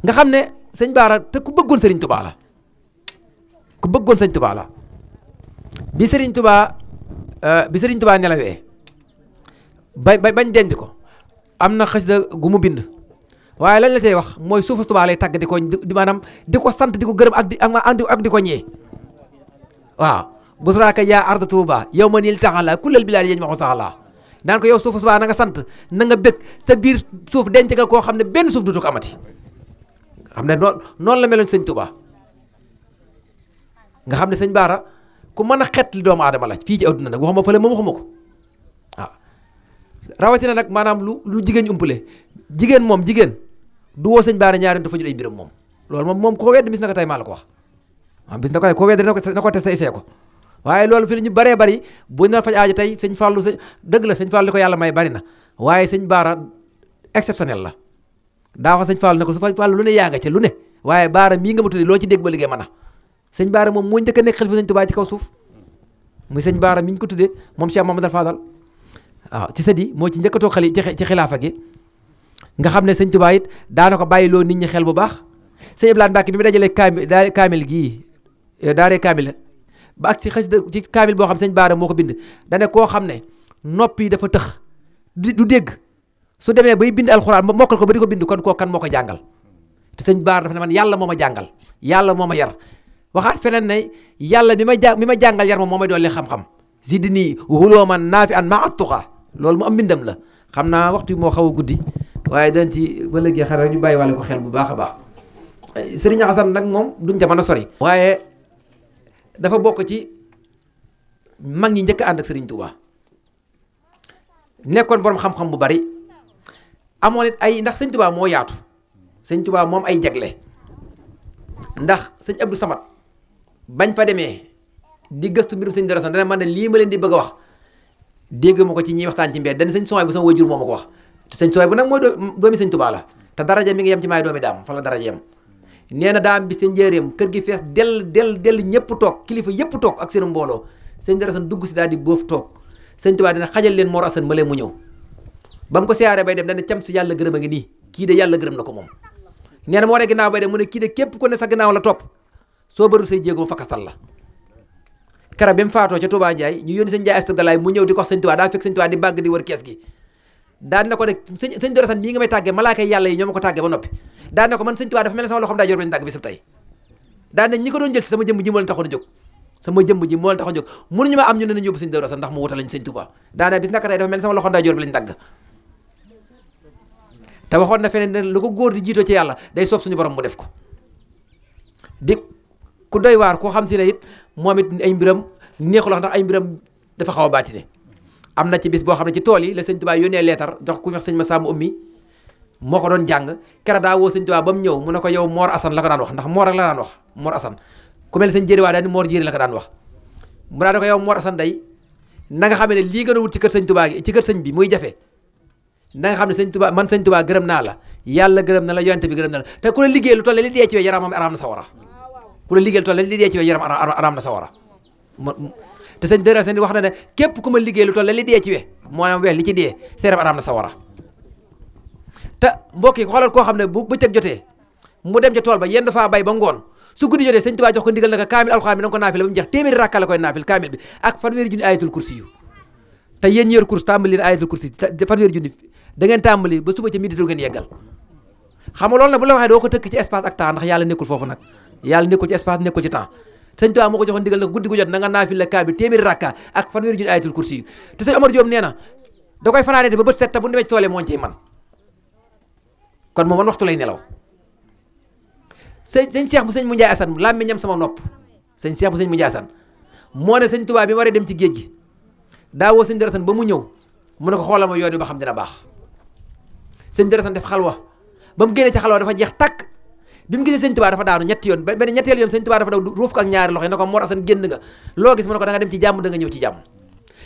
nga xam ne sëñ Baara te ku bëggoon sëriñ Tuubaa la ku bëggoon sëñ Tuubaa la bi sëriñ Tuubaa nelawee bañ denc ko am na xasida gu mu bind waaye lañ la tey wax mooy suufu Tuubaa lay tagg di maanaam di ko sant di ko gërëm ak di ko ñee waaw busraaka yaa arda Tuuba yow ma niil taxala kullal bilaadi yeñ ma ko saxala daan ko yow suufu Tuubaa na nga sant na nga bëgg sa biir suuf denc nga koo xam ne benn suuf dutu ko amati xam ne noonu la meloon sëñ Tuubaa nga xam ne sëñ Baara ku mën a xet li doomu aadama la fii ci adduna nag waxuma fële moom waxuma ko waaw rawatina nag maanaam lu jigéen ñu umpale jigéen du woo sëñ Baara ñaari dafa jël ay mbiram moom loolu moom ko wedd bis na ko tey maa la ko wax bis na ko tey ko wedd na ko testé essayé ko waaye loolu fi ñu bëree bëri bu ñu faj aajo tey sëñ Fallou dëgg la sëñ Fallou li ko yàlla may bari na waaye sëñ Baara exceptionnel la daa wax sëñ Fallou ne ko su fa Fallou lu ne yaa nga ca lu ne waaye Baara mii nga ma tuddee loo ci dégg ba liggéey mën a sëñ Baara moom moo njëkk a nekk xalifa sëñ Tuubaa ci kaw suuf muy sëñ Baara mi ñu ko tuddee moom Cheikh Mamadou Fadal waaw ci sëdi moo ci njëkk a toog ci xilaafa gi nga xam ne sëñ Tuubaa it daana ko bàyyi loo nit ñi xel bu baax sëñ Ibrahima Mbacke bi mu dajalee kaamil gii daaree kaamil ba ak ci xasida ci kaamil boo xam sëñ Baara moo ko bind dane koo xam ne nopp yi dafa tëx du dégg su demee bay bind alxuraan ba mokkal ko ba di ko bind kon koo kan moo ko jàngal te sëñ Baara dafa ne man yàlla moo ma jàngal yàlla moo ma yar waxaat feneen ne yàlla mi ma jàngal yar moom moo may dolli xam-xam zidni ulooman naafi'an ma'a tuqaa loolu mu am mbindam la xam naa waxtu moo xaw a guddi waaye dañ ci ba léegi xel rek ñu bàyyi wàlle ko xel bu baax a baax Sëriñ Xasan nag moom duñ ca mën a sori waaye dafa bokk ci mag ñi njëkk ànd ak Sëriñ Tuubaa nekkoon borom xam-xam bu bari amoon it ndax Sëriñ Tuubaa moo yaatu Sëriñ Tuubaa moom ay jagle ndax sëñ Abdou Samad bañ fa demee di gëstu mbirum sëñ Darou Assane dana man ne lii ma leen di bëgg a wax dégg ma ko ci ñiy waxtaan ci mbedd dañ sëñ Souhaïbou bu sama wajur moo ma ko wax te sëñ Souhaïbou bu nag mooy doomi sëñ Tuubaa la te daraja mi ngi yem ci maay doomi daam fa la daraja yem nee na daa am bis ca njëreem kër gi fees del ñëpp toog kilifa yëpp toog ak seen mbooloo sëñ Darou Assane dugg si daal di boof toog sëñ Tuubaa dina xajal leen Mor Assane ma leen mu ñëw ba mu ko siyaaree bay dem dana cam si yàlla gërëm a ngi nii kii de yàlla gërëm na ko moom nee na moo ne ginnaaw bay dem mu ne kii de képp ku ne sa ginnaaw la topp soo bëru say jéego ma fakkastal la kara bi mu faatoo ca Touba Ndiaye ñu yónni sëñ Ndiaye Astu Galaay mu ñëw di ko wax sëñ Tuubaa daa fekk sëñ Tuubaa di bàgg di wër kees gi daan na ko ne sëñ Darou Assane mii nga may tàggee malaaka yi yàlla yi ñoo ma ko tàggee ba noppi daan na ko man sëñ Tuubaa dafa mel ne sama loxoom daa jor bañu tàgg bisub tey daan na ñi ko doon jël si sama jëmm ji moo leen taxoon a jóg sama jëmm ji moo leen taxoon a jóg mënuñu ma am ñu ne nañu yóbbu sëñ Darou Assane ndax mu wutal lañ sëñ Tuubaa daan na bis naka tey dafa mel ne sama loxoom daa jor bi lañ tàgg te waxoon na feneen ne lu ko góor di jiitoo ci yàlla day soob suñu borom mu def ko di ku doy waar koo xam si ne it moom it ay mbiram neexul wax ndax ay mbiram dafa xaw a baatine am na ci bis boo xam ne ci tool yi la sëñ Tuubaa yónnee leetar jox ku wax sëñ Masamba Ummi moo ko doon jàng kera daa woo sëñ Tuubaa ba mu ñëw mu ne ko yow Mor Assane la ko daan wax ndax Mor rek la daan wax Mor Assane ku mel sëñ Jéeri waa daal ni Mor Jéeri la ko daan wax mu daan ko yow Mor Assane day na nga xam ne lii gën a wut ci kër sëñ Tuubaa gi ci kër sëñ bi muy jafe na nga xam ne sëñ Tuubaa man sëñ Tuubaa gërëm naa la yàlla gërëm na la yonent bi gërëm na la te ku la liggéey lu toll li dee ci wee yaramam araam na sawara ku la liggéey lu toll li dee ci wee yaram araam na sawara te sëñ Darou Assane wax na ne képp ku ma liggéey lu toll li dee ci we moo am weex li ci dee sa yaram araam na sawara te mbokk yi xoolal koo xam ne bu bëccëg jotee mu dem ca tool ba yenn faa bay ba ngoon su guddi jotee sëñ Tuubaa jox ko ndigal naka kaamil alxuraan bi na nga ko naafil ba mu jeex téeméeri rakka la koy naafil kaamil bi ak fanweeri junni ayatul kursi yu te yéen ñeer course tàmbali leen ayatul kursi fanweeri junni da ngeen tàmbali ba suba ca midi du ngeen yeggal xam nga loolu nag bu la waxee doo ko tëkk ci espace ak temps ndax yàlla nekkul foofu nag yàlla nekkul ci espace nekkul ci temps sëñ Tuubaa moo ko joxoon ndigal nag guddi gu jot na nga naafil la kaamil téeméeri rakka ak fanweeri junni ayatul kursi yu te sëñ Omar Diop nee na da koy fanaanee ba bët set te bu demee ci tool yi moo ciy man kon moom man waxtu lay nelaw sëñ Cheikh bu sëñ mu Njaay Asan làmmiñam sama nopp sëñ Cheikh bu sëñ mu Njaay Asan moo ne sëñ Tuubaa bi waree dem ci géej gi daa woo sëñ Darou Assane ba mu ñëw mu ne ko xoolal ma yoon wi ba xam dina baax sëñ Darou Assane def xalwa ba mu génnee ci xalwa dafa jeex takk bi mu gisee sëñ Tuubaa dafa daanu ñetti yoon benn ñetteel yoon sëñ Tuubaa dafa daw ruuf ko ak ñaari loxo yi ne ko Mor Assane génn nga loo gis mu ne ko da nga dem ci jàmm da nga ñëw ci jàmm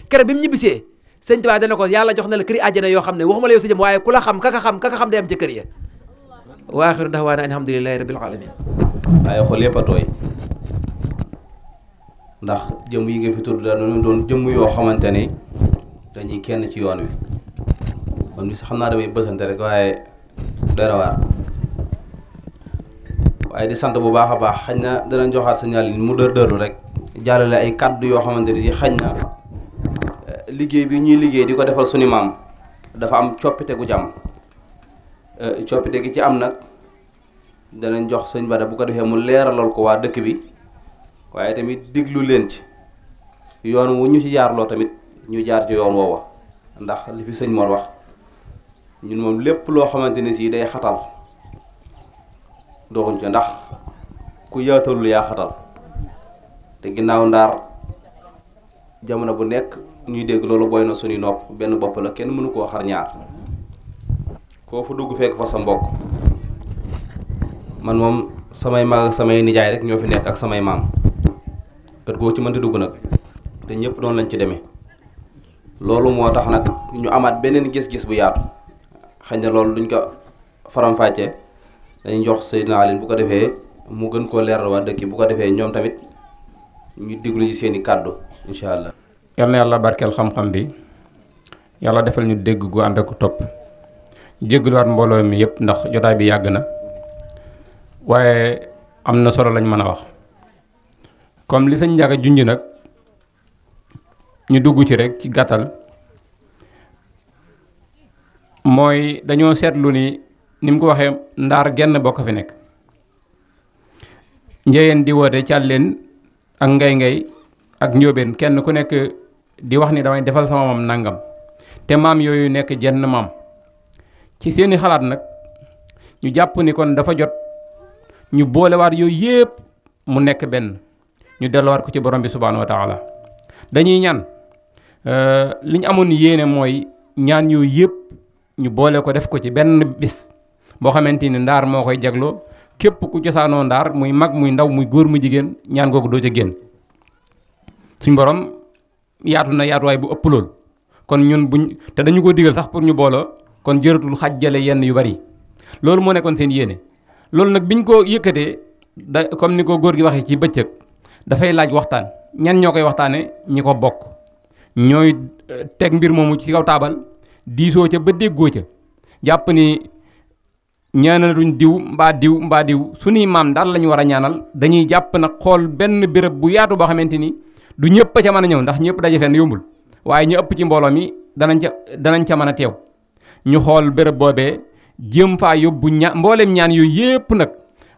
kere bi mu ñibbisee sëñ Tuubaa dana ko yàlla jox na la këri àjjana yoo xam ne waxuma la yow sa jëm waaye ku la xam kaka xam day am ca kër ya wa axiru da'waana alhamdulillahi rabbil alamin waaye xol yëpp a tooy ndax jëmm yi nga fi tudd dañu doon jëmm yoo xamante ni dañuy kenn ci yoon wi man mi sax xam naa damay bësante rek waaye doy na waar waaye di sant bu baax a baax xañ na danañ joxaat signal mu dërlu rek jàllale ay kàddu yoo xamante ni si xañ na liggéey bi ñuy liggéey di ko defal suñu maam dafa am coppite gu ci am coppite gi ci am nag danañ jox sëñ Bada bu ko defee mu leeralal ko waa dëkk bi waaye tamit diglu leen ci yoon wu ñu ci jaarloo tamit ñu jaar ci yoon woowa ndax li fi sëñ Mor wax ñun moom lépp loo xamante ni si day xatal doxuñ ca ndax ku yaatalul yaa xatal te ginnaaw ndaar jamono bu nekk ñuy dégg loolu boy na suñuy nopp benn bopp la kenn mënu koo xar ñaar koo fa dugg fekk fa sa mbokk man moom samay mag ak samay nijaay rek ñoo fi nekk ak samay maam kër goo ci mënti dugg nag te ñëpp noonu lañ ci demee loolu moo tax nag ñu amaat beneen gis-gis bu yaatu xëy na loolu duñ ko faram-fàccee dañuy jox Seydina Aline bu ko defee mu gën koo leeral waa dëkk bu ko defee ñoom tamit ñu diglu ci seeni kàddu incha allah. yal na yàlla barkeel xam-xam bi yàlla defal ñu dégg gu ànd ak topp jéggaluwaat mbooloo mi yëpp ndax jotaay bi yàgg na waaye am na solo lañ mën a wax comme li sëñ Ndiaga junj nag ñu dugg ci rek ci gàttal mooy dañoo seetlu ni mu ko waxee ndaar genn bokk fi nekk njëyeen di woote càlleen ak ngay ak njóobeen kenn ku nekk di wax ni damay defal sama maam nangam te maam yooyu nekk jenn maam ci seeni xalaat nag ñu jàpp ni kon dafa jot ñu boolewaat yooyu yépp mu nekk benn ñu delluwaat ko ci borom bi subhaanahu wa taala dañuy ñaan li ñu amoon yéene mooy ñaan yooyu yépp ñu boole ko def ko ci benn bis boo xamante ni ndaar moo koy jagloo képp ku cosaanoo ndaar muy mag muy ndaw muy góor mu jigéen ñaan googu doo ca génn suñ borom yaatu na yaatuwaay bu ëpp lool kon ñun te dañu ko digal sax pour ñu booloo kon jëratul xajjale yenn yu bari loolu moo nekkoon seen yéene loolu nag biñ ko yëkkatee comme ni ko góor gi waxee ci bëccëg dafay laaj waxtaan ñan ñoo koy waxtaane ñi ko bokk ñooy teg mbir moomu ci kaw taabal diisoo ca ba déggoo ca jàpp ni ñaanaluñ diw mbaa diw suñuy maam daal la ñu war a ñaanal dañuy jàpp nag xool benn béréb bu yaatu boo xamante ni du ñëpp a ca mën a ñëw ndax ñëpp daje fenn yombul waaye ñu ëpp ci mbooloo mi danañ ca mën a teew ñu xool béréb boobee jéem faa yóbbu mbooleem ñaan yooyu yépp nag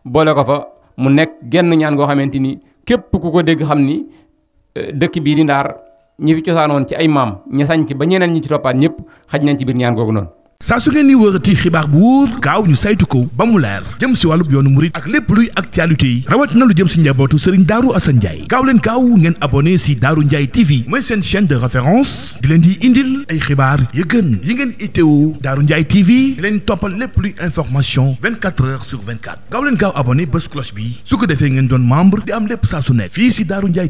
boole ko fa mu nekk genn ñaan goo xamante ni képp ku ko dégg xam ni dëkk bii di ndaar ñi fi cosaanoon ci ay maam ñi sañ ci ba ñeneen ñi ci toppaat ñëpp xaj nañ ci biir ñaan googu noonu. saa su ngeen ni wërati xibaar bu wóor gaaw ñu saytu ko ba mu leer jëm si wàllub yoonu murit ak lépp luy actualité yi rawat na lu jëm si njabootu Serigne Darou Assane Ndiaye gaaw leen gaaw ngeen abonné si Darou Ndiaye TV mooy seen chaîne de référence di leen di indil ay xibaar yu gën yi ngeen itteewu Darou Ndiaye TV di leen toppal lépp luy information 24 heures sur 24 gaaw leen gaaw abonné bés cloche bi su ko defee ngeen doon membre di am lépp saa su nekk fii si Darou Ndiaye